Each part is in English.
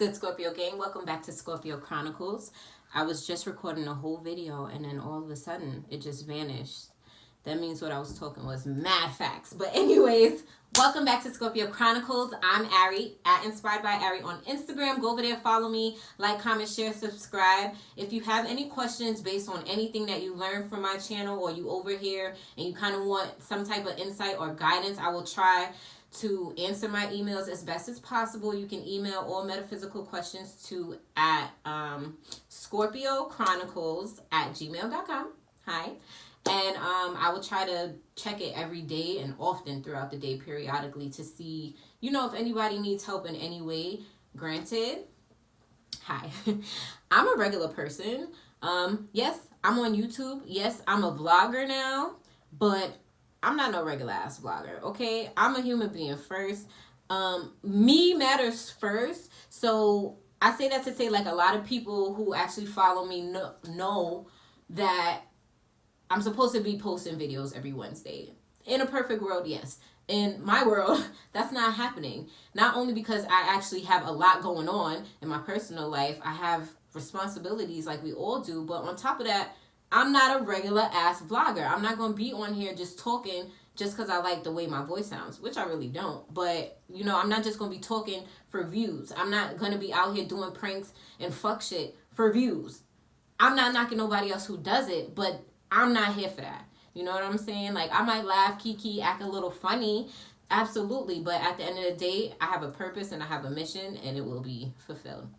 good, Scorpio gang? Welcome back to Scorpio Chronicles. I was just recording a whole video and then all of a sudden it just vanished. That means what I was talking was mad facts. But anyways, welcome back to Scorpio Chronicles. I'm Ari, at Inspired by Ari on Instagram. Go over there, follow me, like, comment, share, subscribe. If you have any questions based on anything that you learned from my channel or you over here and you kind of want some type of insight or guidance, I will try to answer my emails as best as possible. You can email all metaphysical questions to at scorpiochronicles@gmail.com. Hi. And I will try to check it every day and often throughout the day periodically to see, you know, if anybody needs help in any way. Granted, hi. I'm a regular person. Yes, I'm on YouTube. Yes, I'm a vlogger now, but I'm not no regular ass vlogger, okay? I'm a human being first. Me matters first. So I say that to say, like, a lot of people who actually follow me know that I'm supposed to be posting videos every Wednesday. In a perfect world, yes. In my world, that's not happening. Not only because I actually have a lot going on in my personal life, I have responsibilities like we all do, but on top of that, I'm not a regular ass vlogger. I'm not going to be on here just talking just because I like the way my voice sounds, which I really don't. But, you know, I'm not just going to be talking for views. I'm not going to be out here doing pranks and fuck shit for views. I'm not knocking nobody else who does it, but I'm not here for that. You know what I'm saying? Like, I might laugh, kiki, act a little funny. Absolutely. But at the end of the day, I have a purpose and I have a mission and it will be fulfilled.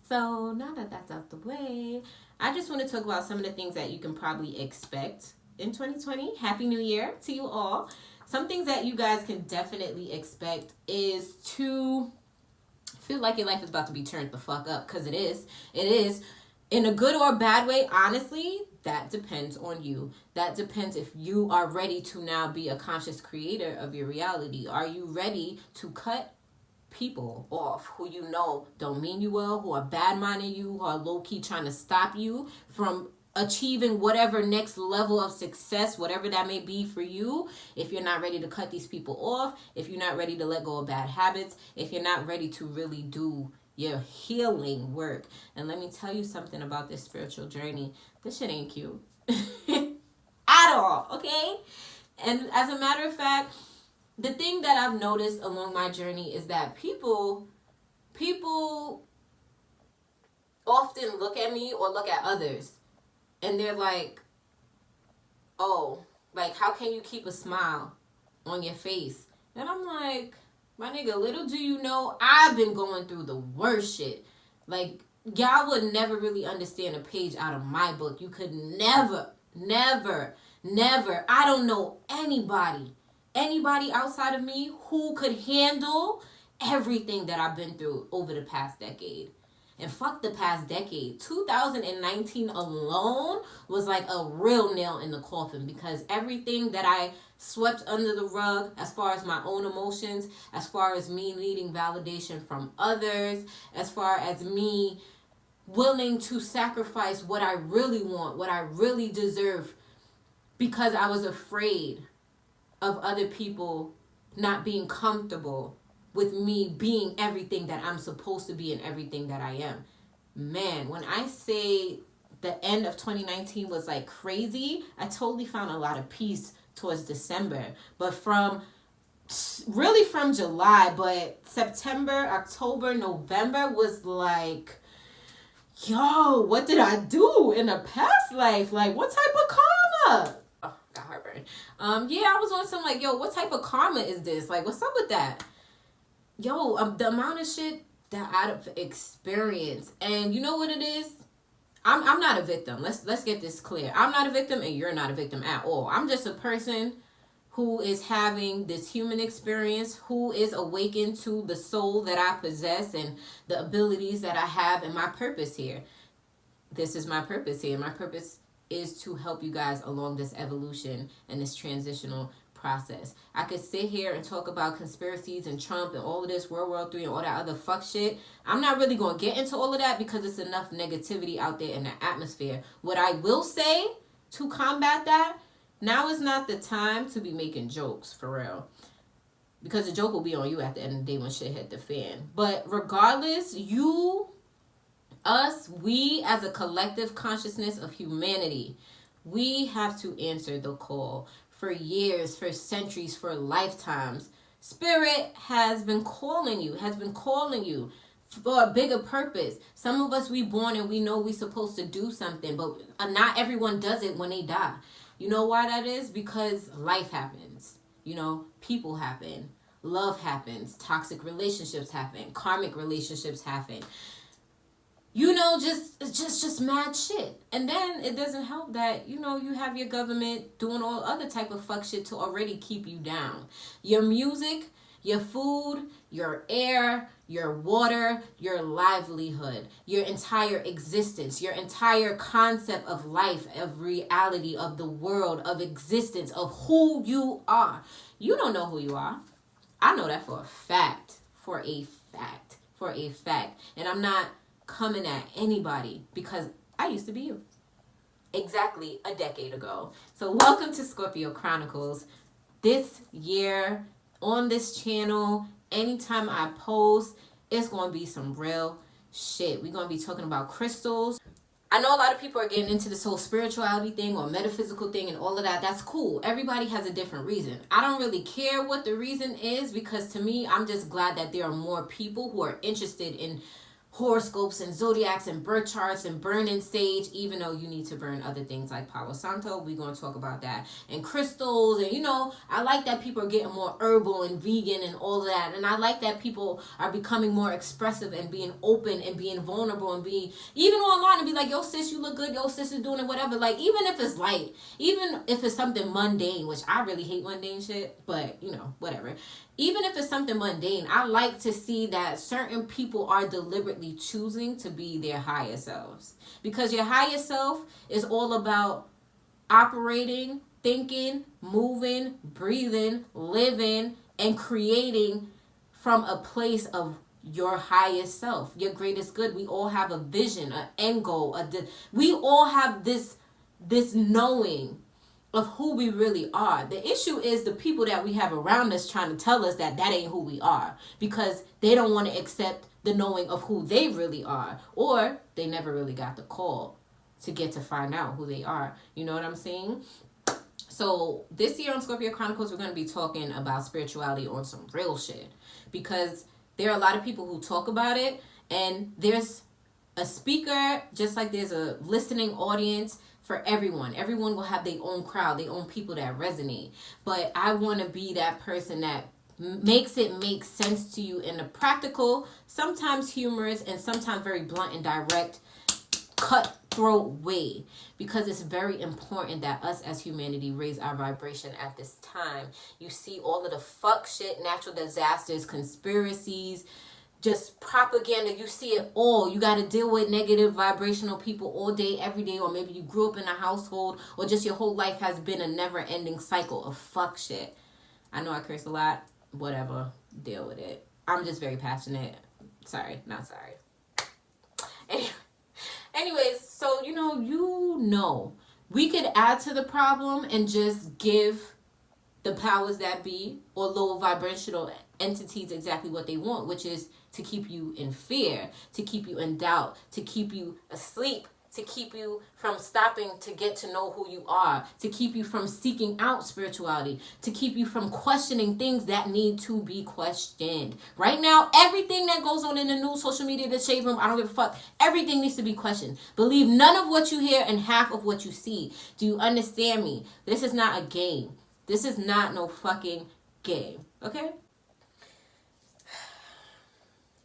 So now that that's out the way, I just want to talk about some of the things that you can probably expect in 2020. Happy New Year to you all. Some things that you guys can definitely expect is to feel like your life is about to be turned the fuck up, because it is. It is. In a good or bad way, honestly, that depends on you. That depends if you are ready to now be a conscious creator of your reality. Are you ready to cut people off who you know don't mean you well, who are bad-minding you, who are low-key trying to stop you from achieving whatever next level of success, whatever that may be for you? If you're not ready to cut these people off, if you're not ready to let go of bad habits, if you're not ready to really do your healing work. And let me tell you something about this spiritual journey. This shit ain't cute at all, okay? And as a matter of fact, the thing that I've noticed along my journey is that people often look at me or look at others and they're like, oh, like, how can you keep a smile on your face? And I'm like, my nigga, little do you know, I've been going through the worst shit. Like, y'all would never really understand a page out of my book. You could never. I don't know anybody outside of me who could handle everything that I've been through over the past decade. And fuck the past decade. 2019 alone was like a real nail in the coffin, because everything that I swept under the rug as far as my own emotions, as far as me needing validation from others, as far as me willing to sacrifice what I really want, what I really deserve, because I was afraid of other people not being comfortable with me being everything that I'm supposed to be and everything that I am. Man, when I say the end of 2019 was like crazy, I totally found a lot of peace towards December. But from July, but September, October, November was like, yo, what did I do in a past life? Like, what type of karma? Oh, got heartburn. Yeah, I was on some like, yo, what type of karma is this? Like, what's up with that? Yo, the amount of shit that I've experienced. And you know what it is? I'm not a victim. Let's get this clear. I'm not a victim and you're not a victim at all. I'm just a person who is having this human experience, who is awakened to the soul that I possess and the abilities that I have and my purpose here. This is my purpose here. My purpose is to help you guys along this evolution and this transitional process. I could sit here and talk about conspiracies and Trump and all of this, World War III and all that other fuck shit. I'm not really going to get into all of that because it's enough negativity out there in the atmosphere. What I will say to combat that, now is not the time to be making jokes, for real. because the joke will be on you at the end of the day when shit hit the fan. But regardless, we as a collective consciousness of humanity, we have to answer the call. For years, for centuries, for lifetimes, Spirit has been calling you for a bigger purpose. Some of us, we born and we know we supposed to do something, but not everyone does it when they die. You know why that is? Because life happens. You know, people happen. Love happens. Toxic relationships happen. Karmic relationships happen. You know, just mad shit. And then it doesn't help that, you know, you have your government doing all other type of fuck shit to already keep you down. Your music, your food, your air, your water, your livelihood, your entire existence, your entire concept of life, of reality, of the world, of existence, of who you are. You don't know who you are. I know that for a fact. For a fact. And I'm not coming at anybody because I used to be you. Exactly a decade ago. So welcome to Scorpio Chronicles. This year on this channel, anytime I post, it's going to be some real shit. We're going to be talking about crystals. I know a lot of people are getting into this whole spirituality thing or metaphysical thing and all of that. That's cool. Everybody has a different reason. I don't really care what the reason is, because to me, I'm just glad that there are more people who are interested in horoscopes and zodiacs and birth charts and burning sage, even though you need to burn other things like Palo Santo. We're going to talk about that. And crystals. And, you know, I like that people are getting more herbal and vegan and all of that. And I like that people are becoming more expressive and being open and being vulnerable and being, even online, and be like, yo, sis, you look good. Yo, sis is doing it, whatever. Like, even if it's light, even if it's something mundane, which I really hate mundane shit, but, you know, whatever. Even if it's something mundane, I like to see that certain people are deliberately choosing to be their higher selves. Because your higher self is all about operating, thinking, moving, breathing, living, and creating from a place of your highest self, your greatest good. We all have a vision, an end goal. We all have this knowing of who we really are. The issue is the people that we have around us trying to tell us that ain't who we are, because they don't want to accept the knowing of who they really are, or they never really got the call to get to find out who they are. You know what I'm saying? So this year on Scorpio Chronicles, we're going to be talking about spirituality on some real shit, because there are a lot of people who talk about it, and there's a speaker, just like there's a listening audience for everyone. Everyone will have their own crowd, their own people that resonate. But I want to be that person that makes it make sense to you in a practical, sometimes humorous, and sometimes very blunt and direct, cutthroat way. Because it's very important that us as humanity raise our vibration at this time. You see all of the fuck shit, natural disasters, conspiracies, just propaganda. You see it all. You got to deal with negative vibrational people all day, every day, or maybe you grew up in a household, or just your whole life has been a never-ending cycle of fuck shit. I know I curse a lot. Whatever. Deal with it. I'm just very passionate. Sorry. Not sorry. Anyways, so, you know, we could add to the problem and just give the powers that be or lower vibrational entities exactly what they want, which is to keep you in fear, to keep you in doubt, to keep you asleep, to keep you from stopping to get to know who you are, to keep you from seeking out spirituality, to keep you from questioning things that need to be questioned. Right now, everything that goes on in the news, social media, the shade room, I don't give a fuck. Everything needs to be questioned. Believe none of what you hear and half of what you see. Do you understand me? This is not a game. This is not no fucking game. Okay?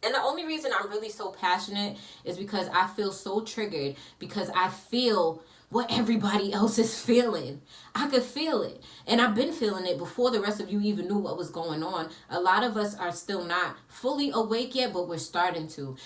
And the only reason I'm really so passionate is because I feel so triggered, because I feel what everybody else is feeling. I could feel it. And I've been feeling it before the rest of you even knew what was going on. A lot of us are still not fully awake yet, but we're starting to.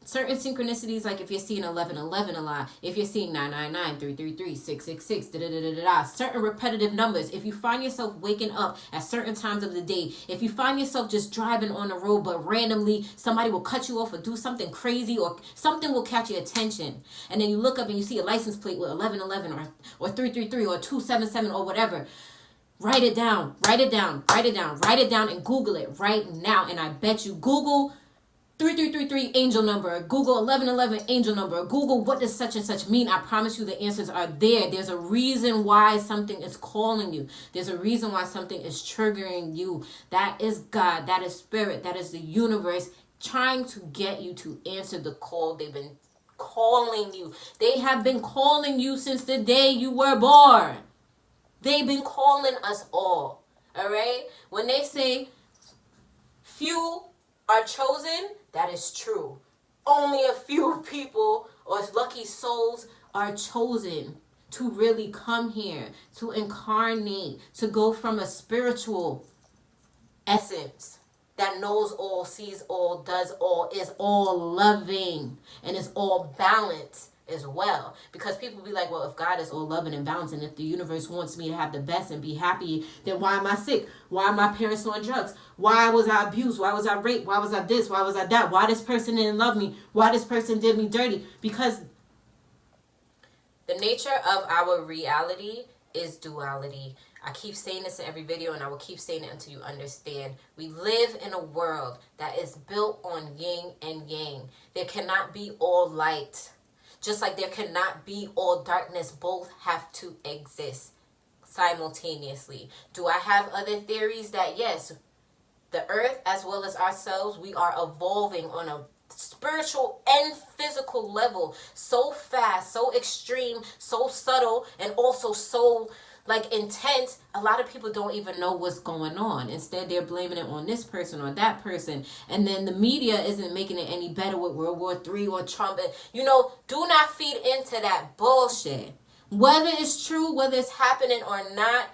Certain synchronicities, like if you're seeing 1111 a lot, if you're seeing 999, 333, 666, da-da-da-da-da-da, certain repetitive numbers, if you find yourself waking up at certain times of the day, if you find yourself just driving on the road, but randomly somebody will cut you off or do something crazy, or something will catch your attention, and then you look up and you see a license plate with 1111 or 333 or 277 or whatever, Write it down, write it down, write it down, write it down, and Google it right now. And I bet you Google 3333 angel number, Google 1111 angel number, Google what does such and such mean. I promise you the answers are there. There's a reason why something is calling you. There's a reason why something is triggering you. That is God, that is spirit, that is the universe trying to get you to answer the call. They've been calling you. They have been calling you since the day you were born. They've been calling us all right? When they say few are chosen, that is true. Only a few people or lucky souls are chosen to really come here, to incarnate, to go from a spiritual essence that knows all, sees all, does all, is all loving, and is all balanced as well. Because people be like, well, if God is all loving and balanced, and if the universe wants me to have the best and be happy, then why am I sick? Why are my parents on drugs? Why was I abused? Why was I raped? Why was I this? Why was I that? Why this person didn't love me? Why this person did me dirty? Because the nature of our reality is duality. I keep saying this in every video, and I will keep saying it until you understand. We live in a world that is built on yin and yang. There cannot be all light. Just like there cannot be all darkness. Both have to exist simultaneously. Do I have other theories that yes, the earth as well as ourselves, we are evolving on a spiritual and physical level so fast, so extreme, so subtle, and also so like intense, a lot of people don't even know what's going on. Instead, they're blaming it on this person or that person. And then the media isn't making it any better with World War III or Trump. You know, do not feed into that bullshit. Whether it's true, whether it's happening or not,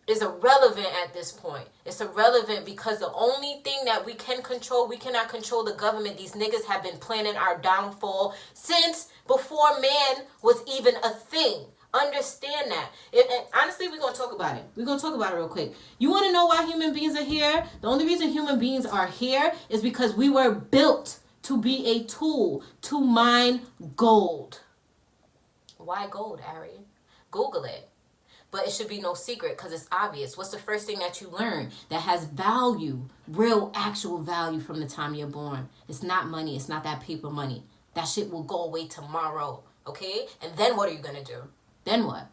is irrelevant at this point. It's irrelevant because the only thing that we can control, we cannot control the government. These niggas have been planning our downfall since before man was even a thing. Understand that. And honestly, we're going to talk about it. We're going to talk about it real quick. You want to know why human beings are here? The only reason human beings are here is because we were built to be a tool to mine gold. Why gold, Ari? Google it. But it should be no secret because it's obvious. What's the first thing that you learn that has value, real actual value from the time you're born? It's not money. It's not that paper money. That shit will go away tomorrow. Okay? And then what are you going to do? Then what?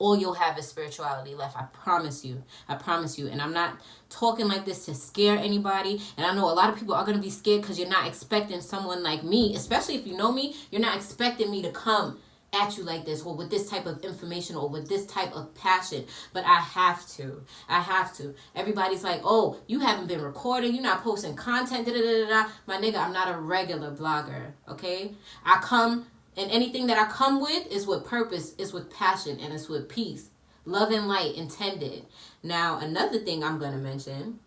All you'll have is spirituality left. I promise you. I promise you. And I'm not talking like this to scare anybody. And I know a lot of people are going to be scared because you're not expecting someone like me, especially if you know me, you're not expecting me to come at you like this or with this type of information or with this type of passion. But I have to. I have to. Everybody's like, oh, you haven't been recording. You're not posting content. Da, da, da, da. My nigga, I'm not a regular blogger. Okay? I come... And anything that I come with is with purpose, is with passion, and it's with peace. Love and light intended. Now, another thing I'm going to mention.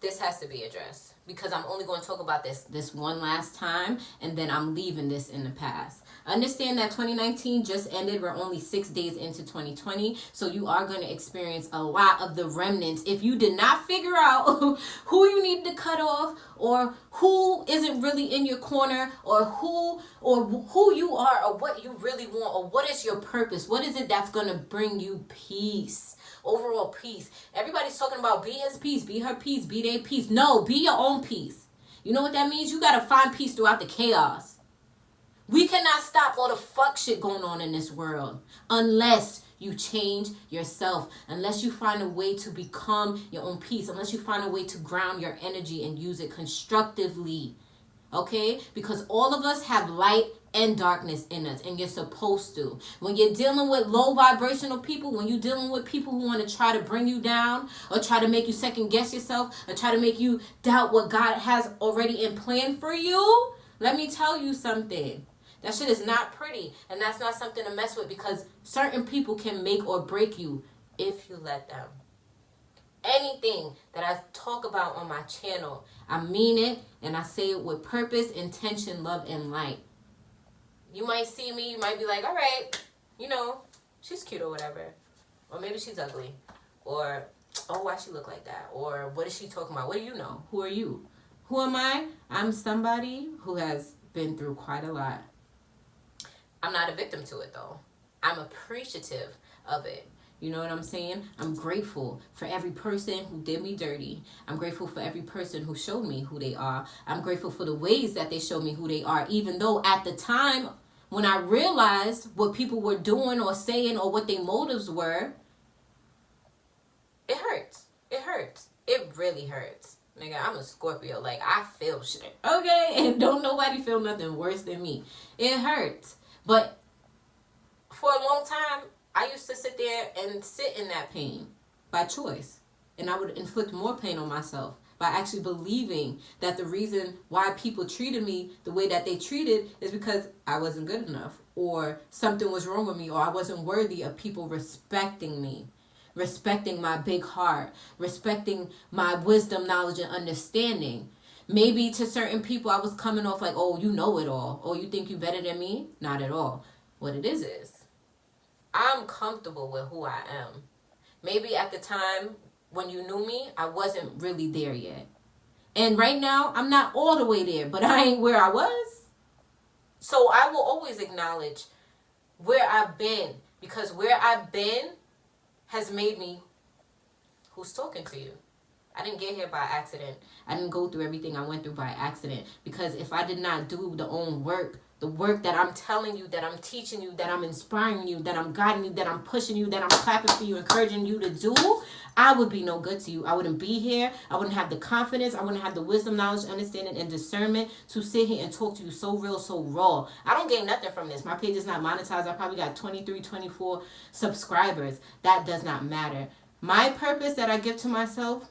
This has to be addressed. Because I'm only going to talk about this one last time. And then I'm leaving this in the past. Understand that 2019 just ended. We're only 6 days into 2020. So you are going to experience a lot of the remnants. If you did not figure out who you need to cut off, or who isn't really in your corner, or who you are, or what you really want, or what is your purpose, what is it that's going to bring you peace, overall peace. Everybody's talking about be his peace, be her peace, be their peace. No, be your own peace. You know what that means? You got to find peace throughout the chaos. We cannot stop all the fuck shit going on in this world unless you change yourself, unless you find a way to become your own peace, unless you find a way to ground your energy and use it constructively. Okay? Because all of us have light and darkness in us, and you're supposed to. When you're dealing with low vibrational people, when you're dealing with people who want to try to bring you down, or try to make you second guess yourself, or try to make you doubt what God has already in plan for you, let me tell you something. That shit is not pretty, and that's not something to mess with, because certain people can make or break you if you let them. Anything that I talk about on my channel, I mean it, and I say it with purpose, intention, love, and light. You might see me, you might be like, all right, you know, she's cute or whatever. Or maybe she's ugly. Or, oh, why she look like that? Or what is she talking about? What do you know? Who are you? Who am I? I'm somebody who has been through quite a lot. I'm not a victim to it, though. I'm appreciative of it. You know what I'm saying? I'm grateful for every person who did me dirty. I'm grateful for every person who showed me who they are. I'm grateful for the ways that they showed me who they are, even though at the time when I realized what people were doing or saying or what their motives were, it hurts. It hurts. It really hurts. Nigga, I'm a Scorpio. Like, I feel shit. Okay? And don't nobody feel nothing worse than me. It hurts. But for a long time, I used to sit there and sit in that pain by choice. And I would inflict more pain on myself by actually believing that the reason why people treated me the way that they treated is because I wasn't good enough, or something was wrong with me, or I wasn't worthy of people respecting me, respecting my big heart, respecting my wisdom, knowledge, and understanding. Maybe to certain people I was coming off like, oh, you know it all. Oh, you think you better than me? Not at all. What it is I'm comfortable with who I am. Maybe at the time when you knew me, I wasn't really there yet. And right now, I'm not all the way there, but I ain't where I was. So I will always acknowledge where I've been, because where I've been has made me who's talking to you. I didn't get here by accident. I didn't go through everything I went through by accident. Because if I did not do the own work, the work that I'm telling you, that I'm teaching you, that I'm inspiring you, that I'm guiding you, that I'm pushing you, that I'm clapping for you, encouraging you to do, I would be no good to you. I wouldn't be here. I wouldn't have the confidence. I wouldn't have the wisdom, knowledge, understanding, and discernment to sit here and talk to you so real, so raw. I don't gain nothing from this. My page is not monetized. I probably got 23, 24 subscribers. That does not matter. My purpose that I give to myself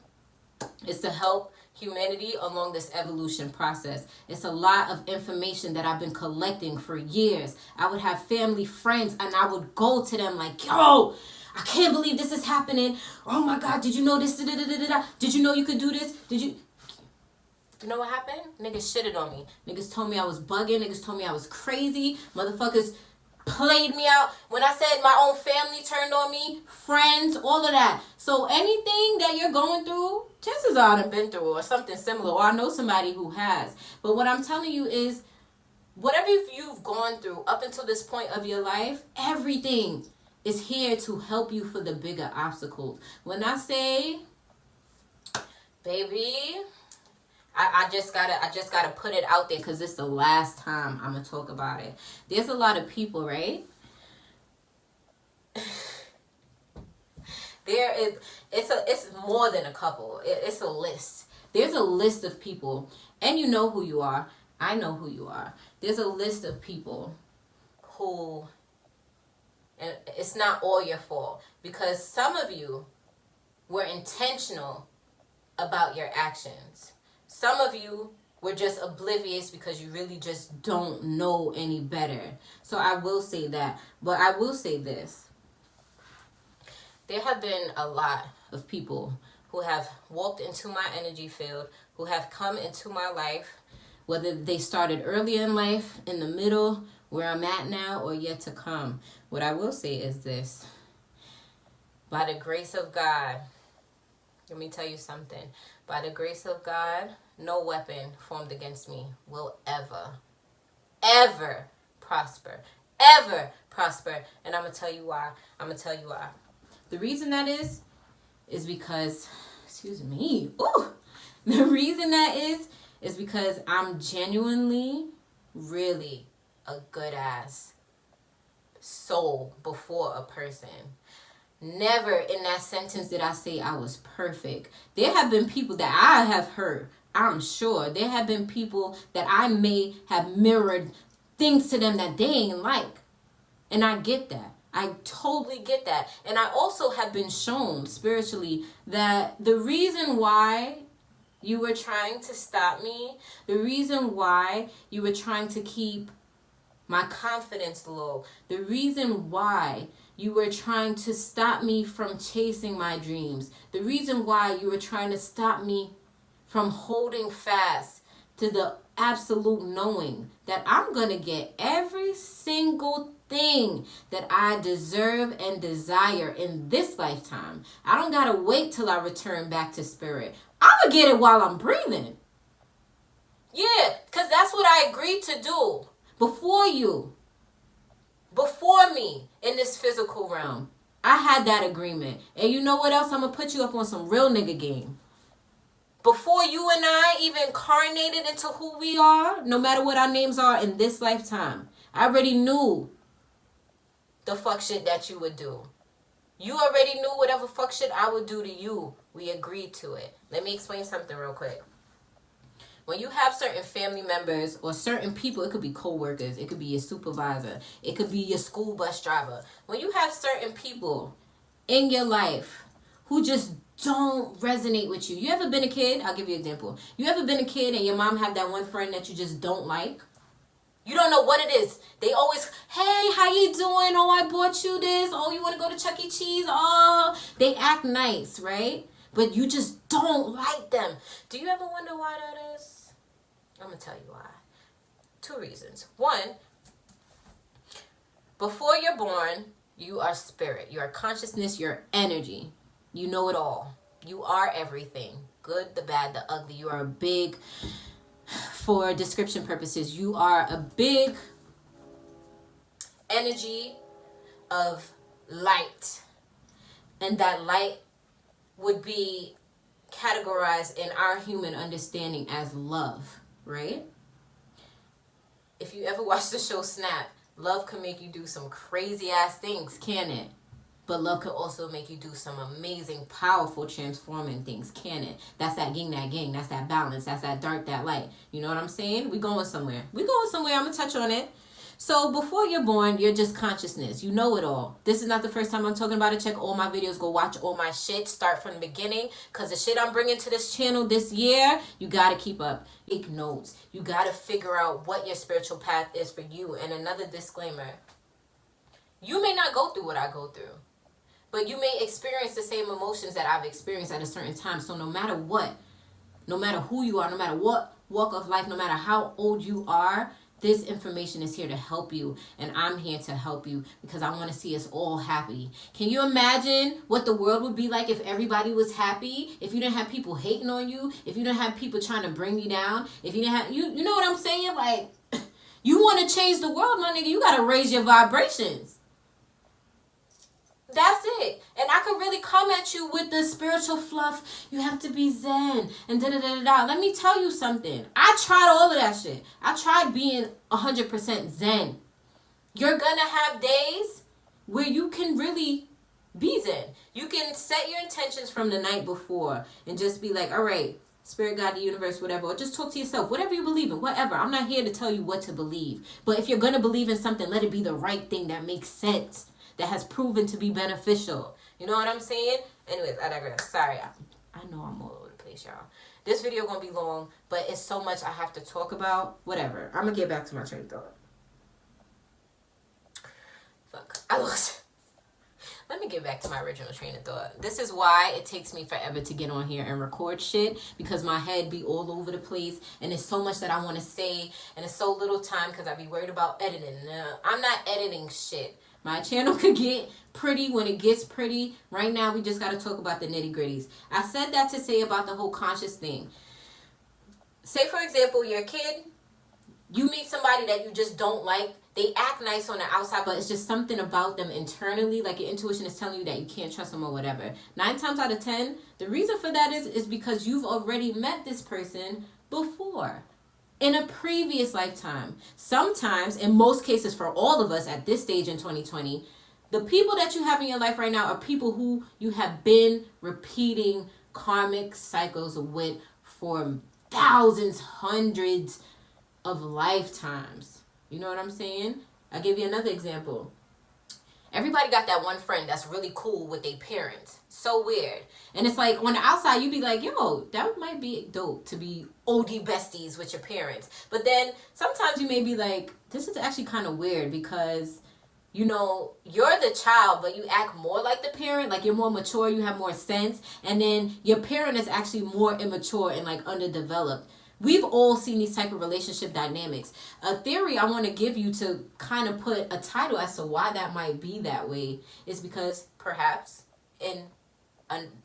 is to help humanity along this evolution process. It's a lot of information that I've been collecting for years. I would have family, friends, and I would go to them like, yo, I can't believe this is happening. Oh my God, did you know this? Did you know you could do this? You know what happened? Niggas shitted on me. Niggas told me I was bugging. Niggas told me I was crazy. Motherfuckers played me out. When I said my own family turned on me, friends, all of that. So anything that you're going through, chances are I've been through or something similar, or I know somebody who has. But what I'm telling you is, whatever you've gone through up until this point of your life, everything is here to help you for the bigger obstacles. When I say, baby, I just gotta put it out there because it's the last time I'm gonna talk about it. There's a lot of people, right? It's more than a couple. It's a list. There's a list of people, and you know who you are. I know who you are. There's a list of people who, and it's not all your fault, because some of you were intentional about your actions. Some of you were just oblivious because you really just don't know any better. So I will say that. But I will say this. There have been a lot of people who have walked into my energy field, who have come into my life, whether they started earlier in life, in the middle, where I'm at now, or yet to come. What I will say is this. By the grace of God, let me tell you something. By the grace of God, no weapon formed against me will ever prosper. Ever prosper. And I'm going to tell you why. The reason that is because, excuse me. Ooh. The reason that is because I'm genuinely, really a good ass soul before a person. Never in that sentence did I say I was perfect. There have been people that I have hurt, I'm sure. There have been people that I may have mirrored things to them that they ain't like. And I get that. I totally get that. And I also have been shown spiritually that the reason why you were trying to stop me, the reason why you were trying to keep my confidence low, the reason why you were trying to stop me from chasing my dreams, the reason why you were trying to stop me from holding fast to the absolute knowing that I'm going to get every single thing that I deserve and desire in this lifetime. I don't got to wait till I return back to spirit. I'm going to get it while I'm breathing. Yeah, because that's what I agreed to do before you, before me. in this physical realm. I had that agreement. And you know what else? I'm going to put you up on some real nigga game. Before you and I even incarnated into who we are, no matter what our names are in this lifetime, I already knew the fuck shit that you would do. You already knew whatever fuck shit I would do to you. We agreed to it. Let me explain something real quick. When you have certain family members or certain people, it could be co-workers, it could be your supervisor, it could be your school bus driver. When you have certain people in your life who just don't resonate with you. You ever been a kid? I'll give you an example. You ever been a kid and your mom had that one friend that you just don't like? You don't know what it is. They always, hey, how you doing? Oh, I bought you this. Oh, you want to go to Chuck E. Cheese? Oh, they act nice, right? But you just don't like them. Do you ever wonder why that is? I'm going to tell you why. 2 reasons. 1, before you're born, you are spirit. You are consciousness. You're energy. You know it all. You are everything. Good, the bad, the ugly. You are a big, for description purposes, you are a big energy of light. And that light would be categorized in our human understanding as love, right? If you ever watch the show Snap, love can make you do some crazy ass things, can it? But love can also make you do some amazing, powerful, transforming things, can it? That's that yin, that yang. That's that balance. That's that dark, that light. You know what I'm saying? We going somewhere. We going somewhere. I'm going to touch on it. So before you're born, you're just consciousness. You know it all. This is not the first time I'm talking about it. Check all my videos. Go watch all my shit. Start from the beginning. Because the shit I'm bringing to this channel this year, you got to keep up. Take notes. You got to figure out what your spiritual path is for you. And another disclaimer. You may not go through what I go through. But you may experience the same emotions that I've experienced at a certain time. So no matter what, no matter who you are, no matter what walk of life, no matter how old you are, this information is here to help you. And I'm here to help you because I want to see us all happy. Can you imagine what the world would be like if everybody was happy? If you didn't have people hating on you? If you didn't have people trying to bring you down? If you didn't have, you know what I'm saying? Like, you want to change the world, my nigga. You got to raise your vibrations. That's it. And I could really come at you with the spiritual fluff. You have to be zen and da-da-da-da-da. Let me tell you something. I tried all of that shit. I tried being 100% zen. You're going to have days where you can really be zen. You can set your intentions from the night before and just be like, all right, spirit, God, the universe, whatever. Or just talk to yourself. Whatever you believe in, whatever. I'm not here to tell you what to believe. But if you're going to believe in something, let it be the right thing that makes sense. That has proven to be beneficial. You know what I'm saying? Anyways, I digress. Sorry. I know I'm all over the place, y'all. This video gonna be long, but it's so much I have to talk about. Whatever. I'm gonna get back to my train of thought. Fuck. I lost. Let me get back to my original train of thought. This is why it takes me forever to get on here and record shit. Because my head be all over the place. And there's so much that I want to say. And it's so little time because I be worried about editing. I'm not editing shit. My channel could get pretty when it gets pretty. Right now, we just got to talk about the nitty-gritties. I said that to say about the whole conscious thing. Say, for example, you're a kid. You meet somebody that you just don't like. They act nice on the outside, but it's just something about them internally. Like your intuition is telling you that you can't trust them or whatever. 9 times out of 10, the reason for that is because you've already met this person before. In a previous lifetime. Sometimes, in most cases for all of us at this stage in 2020, the people that you have in your life right now are people who you have been repeating karmic cycles with for thousands, hundreds of lifetimes. You know what I'm saying? I'll give you another example. Everybody got that one friend that's really cool with their parents. So weird. And it's like, on the outside, you'd be like, yo, that might be dope to be OD besties with your parents. But then sometimes you may be like, this is actually kind of weird because, you know, you're the child, but you act more like the parent. Like you're more mature, you have more sense. And then your parent is actually more immature and like underdeveloped. We've all seen these type of relationship dynamics. A theory I want to give you to kind of put a title as to why that might be that way is because perhaps in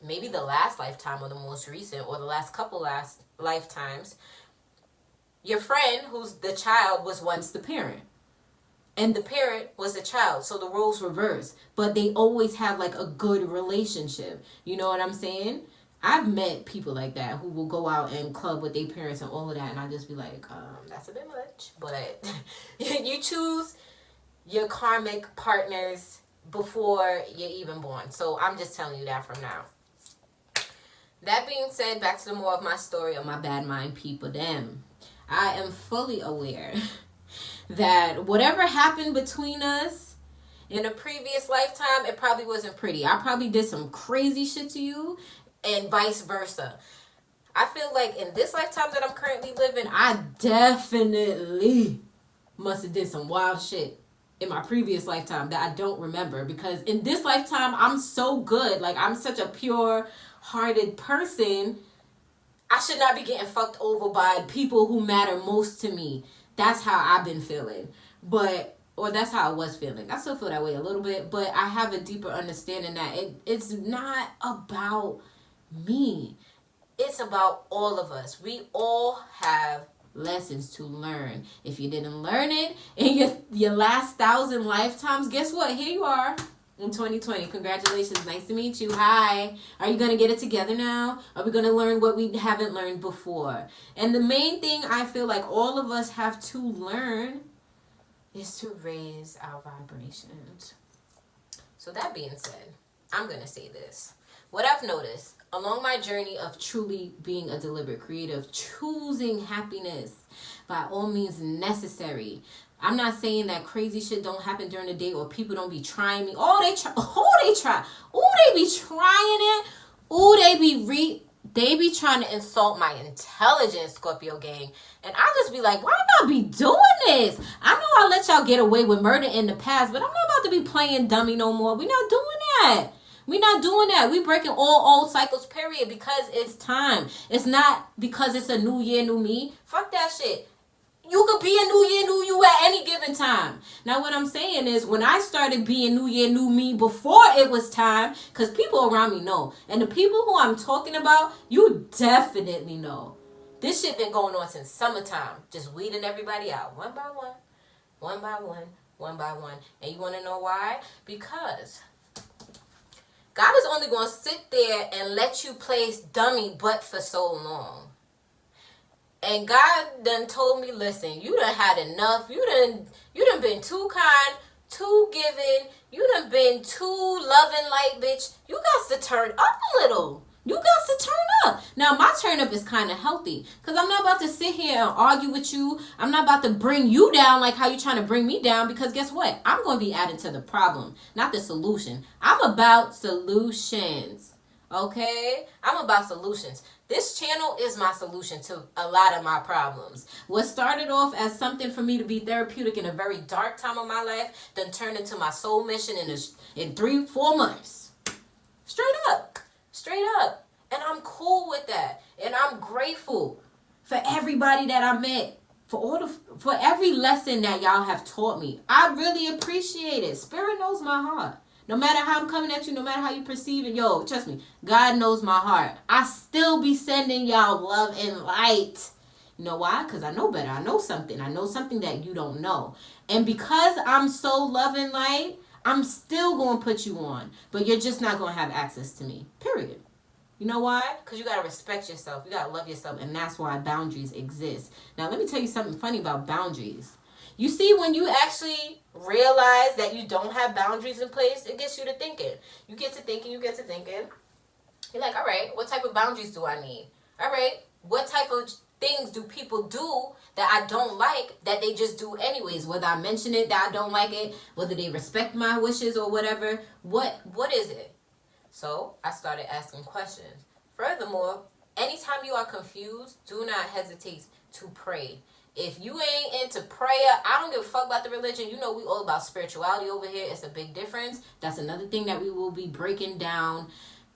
maybe the last lifetime or the most recent or the last couple last lifetimes, your friend who's the child was once the parent. and the parent was the child, so the roles reverse, but they always have like a good relationship. You know what I'm saying? I've met people like that who will go out and club with their parents and all of that, and I just be like, that's a bit much. But you choose your karmic partners before you're even born. So I'm just telling you that from now. That being said, back to the more of my story of my bad mind people. Them, I am fully aware that whatever happened between us in a previous lifetime, it probably wasn't pretty. I probably did some crazy shit to you, and vice versa. I feel like in this lifetime that I'm currently living, I definitely must have did some wild shit in my previous lifetime that I don't remember, because in this lifetime I'm so good. Like, I'm such a pure hearted person. I should not be getting fucked over by people who matter most to me. That's how I've been feeling. Or that's how I was feeling. I still feel that way a little bit, but I have a deeper understanding that it's not about me. It's about all of us. We all have lessons to learn. If you didn't learn it in your last 1,000 lifetimes, guess what? Here you are in 2020. Congratulations. Nice to meet you. Hi. Are you going to get it together now? Are we going to learn what we haven't learned before? And the main thing I feel like all of us have to learn is to raise our vibrations. So that being said, I'm going to say this. What I've noticed along my journey of truly being a deliberate creative, choosing happiness by all means necessary. I'm not saying that crazy shit don't happen during the day or people don't be trying me. Oh, they try. Oh, they try. Oh, they be trying it. Oh, they be trying to insult my intelligence, Scorpio gang. And I just be like, why y'all be doing this? I know I let y'all get away with murder in the past, but I'm not about to be playing dummy no more. We not doing that. We not doing that. We breaking all old cycles, period, because it's time. It's not because it's a new year, new me. Fuck that shit. You could be a new year, new you at any given time. Now, what I'm saying is, when I started being new year, new me before it was time, because people around me know. And the people who I'm talking about, you definitely know. This shit been going on since summertime. Just weeding everybody out. One by one. One by one. One by one. And you want to know why? Because God is only going to sit there and let you play dummy butt for so long. And God done told me, listen, you done had enough. You done been too kind, too giving. You done been too loving like, bitch. You got to turn up a little. You got to turn up. Now, my turn up is kind of healthy, because I'm not about to sit here and argue with you. I'm not about to bring you down like how you trying to bring me down, because guess what? I'm going to be adding to the problem, not the solution. I'm about solutions, okay? I'm about solutions. This channel is my solution to a lot of my problems. What started off as something for me to be therapeutic in a very dark time of my life, then turned into my soul mission in 3-4 months. Straight up. Straight up. And I'm cool with that. And I'm grateful for everybody that I met. For every lesson that y'all have taught me. I really appreciate it. Spirit knows my heart. No matter how I'm coming at you, no matter how you perceive it, yo, trust me, God knows my heart. I still be sending y'all love and light. You know why? Because I know better. I know something. I know something that you don't know. And because I'm so love and light, I'm still going to put you on. But you're just not going to have access to me. Period. You know why? Because you got to respect yourself. You got to love yourself. And that's why boundaries exist. Now, let me tell you something funny about boundaries. You see, when you actually realize that you don't have boundaries in place, it gets you to thinking. You get to thinking. You're like, all right, what type of boundaries do I need? All right, what type of things do people do that I don't like that they just do anyways? Whether I mention it that I don't like it, whether they respect my wishes or whatever. What is it? So I started asking questions. Furthermore, anytime you are confused, do not hesitate to pray. If you ain't into prayer, I don't give a fuck about the religion. You know we all about spirituality over here. It's a big difference. That's another thing that we will be breaking down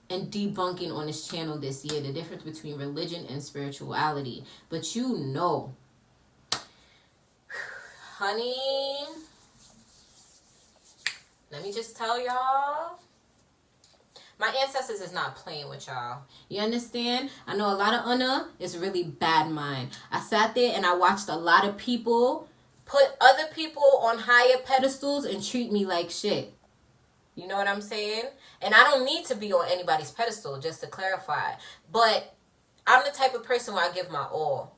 and debunking on this channel this year. The difference between religion and spirituality. But you know, honey, let me just tell y'all, my ancestors is not playing with y'all. You understand? I know a lot of Una is really bad mind. I sat there and I watched a lot of people put other people on higher pedestals and treat me like shit. You know what I'm saying? And I don't need to be on anybody's pedestal, just to clarify. But I'm the type of person where I give my all.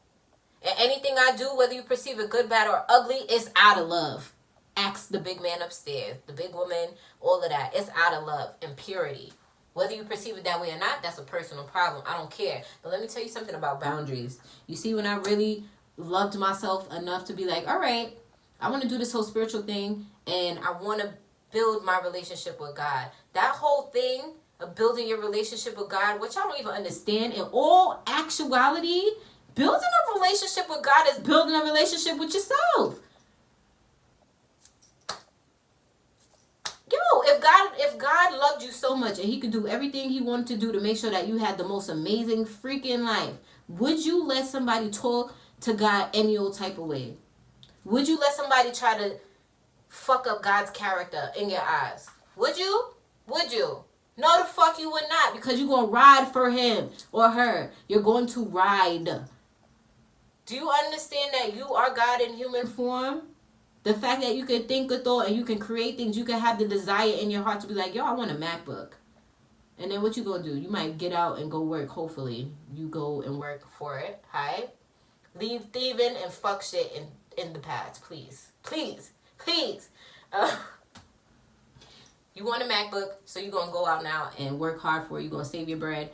And anything I do, whether you perceive it good, bad, or ugly, it's out of love. Ask the big man upstairs, the big woman, all of that. It's out of love and purity. Whether you perceive it that way or not, that's a personal problem. I don't care. But let me tell you something about boundaries. You see, when I really loved myself enough to be like, all right, I want to do this whole spiritual thing, and I want to build my relationship with God. That whole thing of building your relationship with God, which I don't even understand, in all actuality, building a relationship with God is building a relationship with yourself. Yo, if God loved you so much and he could do everything he wanted to do to make sure that you had the most amazing freaking life, would you let somebody talk to God any old type of way? Would you let somebody try to fuck up God's character in your eyes? Would you? Would you? No, the fuck you would not, because you're going to ride for him or her. You're going to ride. Do you understand that you are God in human form? The fact that you can think a thought and you can create things, you can have the desire in your heart to be like, yo, I want a MacBook. And then what you gonna do? You might get out and go work, hopefully. You go and work for it, hi? Leave thieving and fuck shit in the past, please. Please, please. You want a MacBook, so you're gonna go out now and work hard for it. You're gonna save your bread.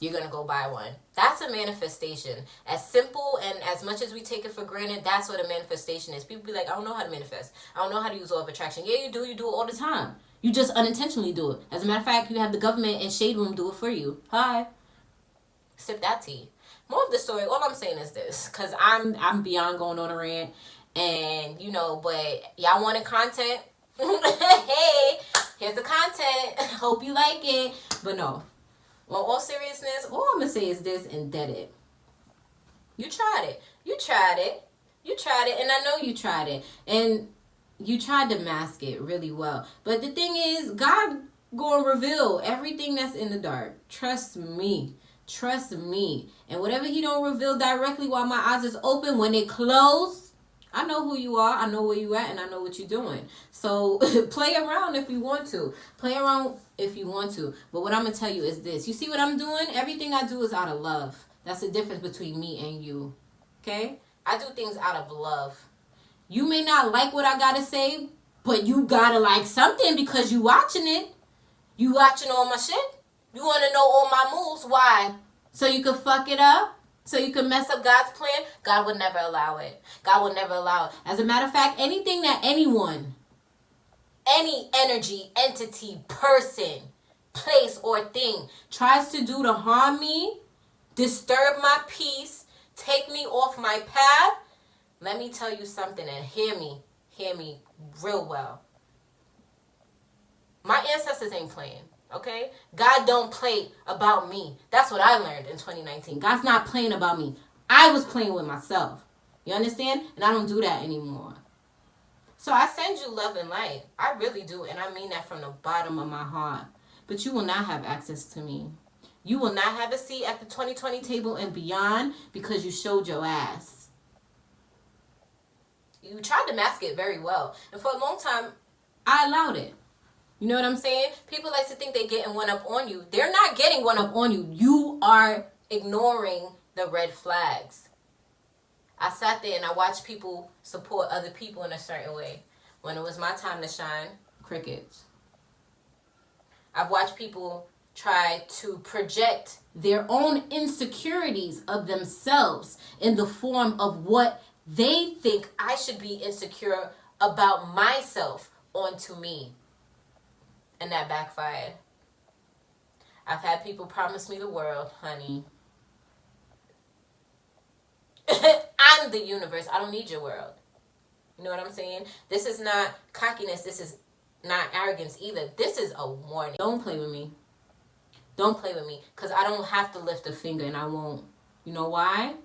You're going to go buy one. That's a manifestation. As simple and as much as we take it for granted, that's what a manifestation is. People be like, I don't know how to manifest. I don't know how to use law of attraction. Yeah, you do. You do it all the time. You just unintentionally do it. As a matter of fact, you have the government and Shade Room do it for you. Hi. Sip that tea. More of the story, all I'm saying is this, because I'm beyond going on a rant. And, you know, but y'all wanted content? Hey, here's the content. Hope you like it. But no. Well, all seriousness, all I'm going to say is this and dead it. You tried it. You tried it. You tried it. And I know you tried it. And you tried to mask it really well. But the thing is, God going to reveal everything that's in the dark. Trust me. Trust me. And whatever he don't reveal directly while my eyes is open, when they close, I know who you are, I know where you at, and I know what you're doing. So play around if you want to. Play around if you want to. But what I'm going to tell you is this. You see what I'm doing? Everything I do is out of love. That's the difference between me and you. Okay? I do things out of love. You may not like what I got to say, but you got to like something because you watching it. You watching all my shit? You want to know all my moves? Why? So you can fuck it up? So you can mess up God's plan? God would never allow it. God would never allow it. As a matter of fact, anything that anyone, any energy, entity, person, place, or thing tries to do to harm me, disturb my peace, take me off my path, let me tell you something and hear me real well. My ancestors ain't playing. Okay? God don't play about me. That's what I learned in 2019. God's not playing about me. I was playing with myself. You understand? And I don't do that anymore. So I send you love and light. I really do. And I mean that from the bottom of my heart. But you will not have access to me. You will not have a seat at the 2020 table and beyond because you showed your ass. You tried to mask it very well. And for a long time, I allowed it. You know what I'm saying? People like to think they're getting one up on you. They're not getting one up on you. You are ignoring the red flags. I sat there and I watched people support other people in a certain way. When it was my time to shine, crickets. I've watched people try to project their own insecurities of themselves in the form of what they think I should be insecure about myself onto me. And that backfired. I've had people promise me the world, honey. I'm the universe. I don't need your world. You know what I'm saying? This is not cockiness. This is not arrogance either. This is a warning. Don't play with me. Don't play with me. Because I don't have to lift a finger and I won't. You know why?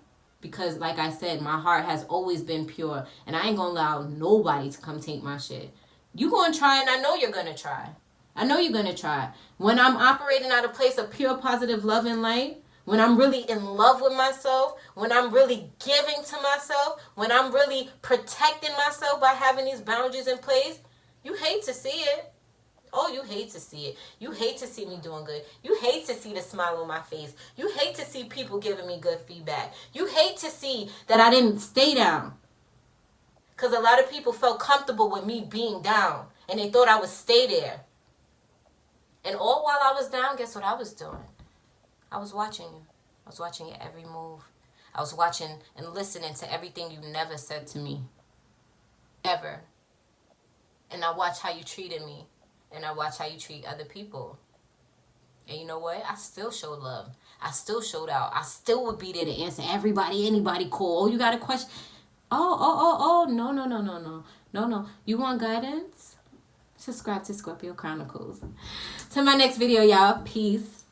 Because like I said, my heart has always been pure. And I ain't going to allow nobody to come take my shit. You going to try and I know you're going to try. I know you're going to try. When I'm operating out of a place of pure positive love and light, when I'm really in love with myself, when I'm really giving to myself, when I'm really protecting myself by having these boundaries in place, you hate to see it. Oh, you hate to see it. You hate to see me doing good. You hate to see the smile on my face. You hate to see people giving me good feedback. You hate to see that I didn't stay down. Because a lot of people felt comfortable with me being down. And they thought I would stay there. And all while I was down, guess what I was doing? I was watching you. I was watching your every move. I was watching and listening to everything you never said to me. Ever. And I watched how you treated me. And I watched how you treat other people. And you know what? I still showed love. I still showed out. I still would be there to answer everybody, anybody call. Oh, you got a question? Oh. No. You want guidance? Subscribe to Scorpio Chronicles. To my next video, y'all. Peace.